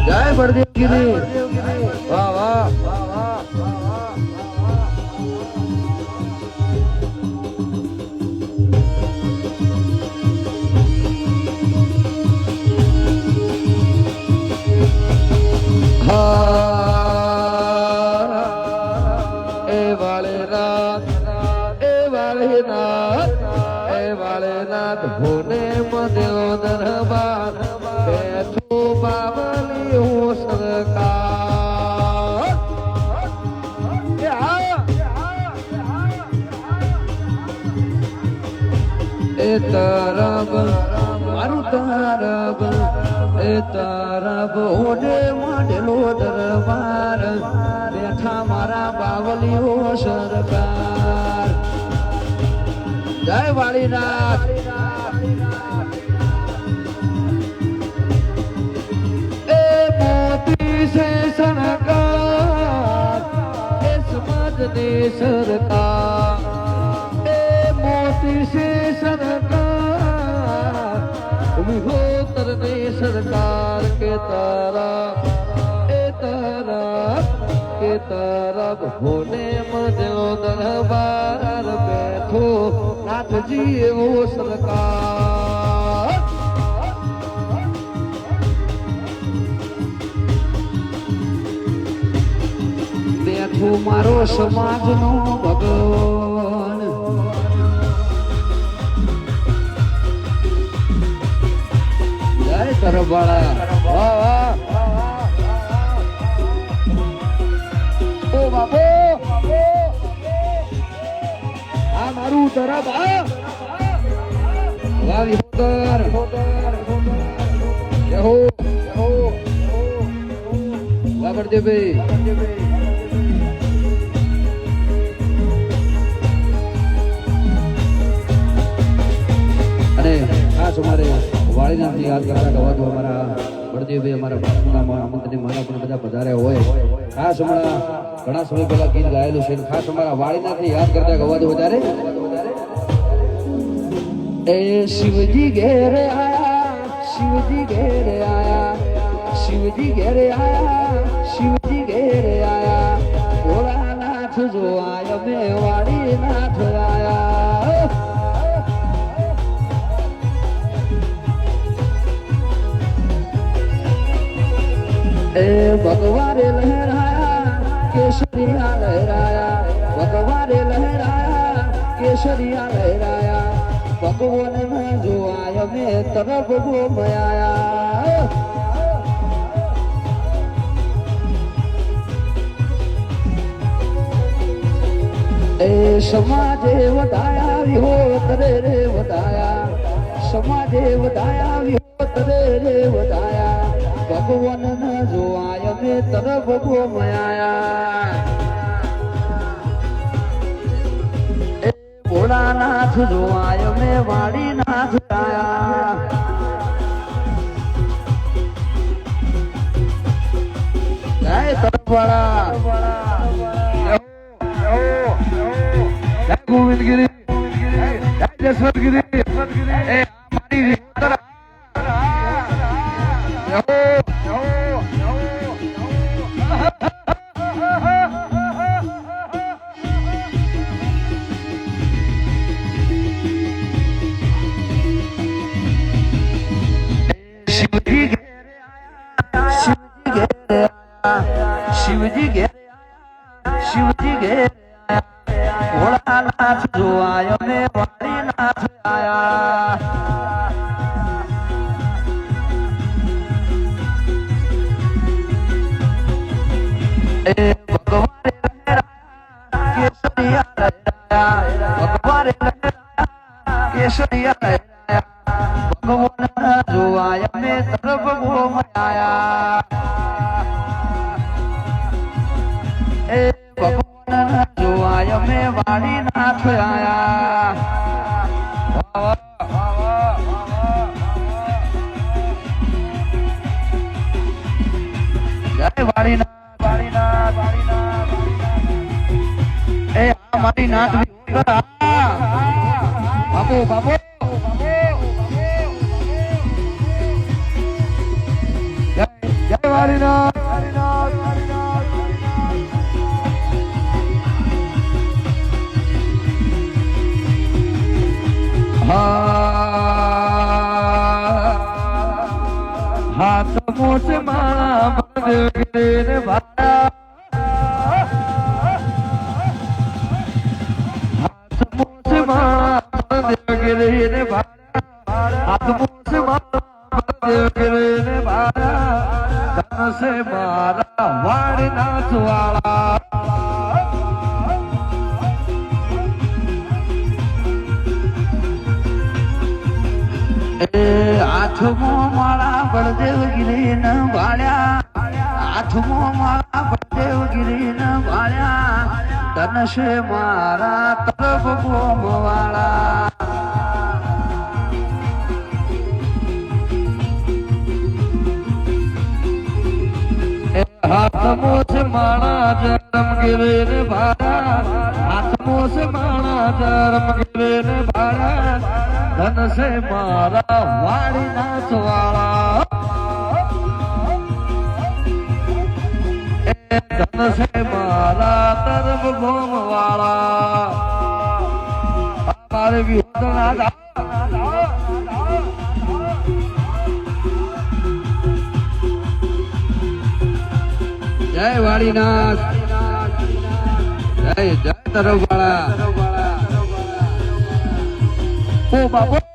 જય બળદેવગીરી વાહ વાહ ભોને મધ્યો દરબાર બેઠો બાવલી હું સરકાર એ તરબ મારું તરબ એ તરબ હોને મધ્યો દરબાર બેઠા મારા બાવલીઓ સરકાર જય વાળીનાથ સરકાર એ સમાજની સરકાર એ મોટી છે સરકાર વિહોતરની સરકાર કે તરફ હોને મધ્યો દરબાર બેઠો નાથજી એવો સરકાર બેઠો મારો સમાજનો ભગવાન જય તરફવાળા ઓ બાપો આ મારું તરફ વાવી હોતર જહો વાબરદેવભાઈ અને ખાસ અમારે વાળીનાથની યાદ કરતા ગવાતું અમારા બળદેવભાઈ અમારા બાપુના આમંત્રણની મારા પણ બધા પધાર્યા હોય ખાસ હમણાં ઘણા સમય પહેલા ગીત ગાયેલું છે ખાસ અમારા વાળીનાથની યાદ કરતા ગવાતું વધારે એ શિવજી ઘેરે આયા શિવજી ઘેરે આયા શિવજી ઘેરે આયા શિવજી ઘેરે આયા ભોળાનાથ જો આયો મે વાળીનાથ આયા એ ભગવારે લહેરાયા કેસરિયા લહેરાયા ભગવારે લહેરાયા કેસરિયા લહેરાયા ભગવાન ના જોવાય મે તરફ ગોમયાયા એ સમાજે વધાયા વિહોતરે રે વધાયા સમાજે વધાયા વિહોતરે રે વધાયા ભગવાન ના જોવાય મે તરફ ગોમયાયા એ ભોળાનાથ જોવાય મે વાળીનાથ આયા જય તરફવાળા જય ગોવિંદગીરી જય જસવંતગીરી એ મારી શિવજી ઘેરે શિવજી ઘેરે ભોળાનાથ જોવાય મે વાળીનાથ આયા એ ભગવારે કેસરિયા લહેરાયા ભગવારે કેસરિયા લહેરાયા ભગવાન જોવાય મે તરફ ગોમયાયા એ ભગવાન જોવાય મે વાળીનાથ આયા જય વાળીનાથ વાળીનાથ એ મારી નાથ બાપુ બાપુ જય વાળીનાથ હાથ મોસ માળા બળદેવ ને ભાયા હાથ મોસ માળા બળદેવ ને ભાયા હાથ મોસ માળા બળદેવ ને ભાયા ધન સે મારા વાળનાથ વાળા આઠમો માળા બળદેવ ગિરી ન વાળ્યા આઠમો માળા બળદેવ ગિરી ન વાળ્યા તન છે મારા તરફ ગોમ વાળા હાથમો છે માળા જરમ ગિરી ને ભાળ્યા હાથમો છે માળા જરમ ગિરી ને ભાળ્યા ધન છે મારા વાળીનાથ વાળા ધન છે મારા તરફ ગોમ વાળા મારે વિહોદના જય વાળીનાથ જય જય તરફ વાળા ઓ બાપુ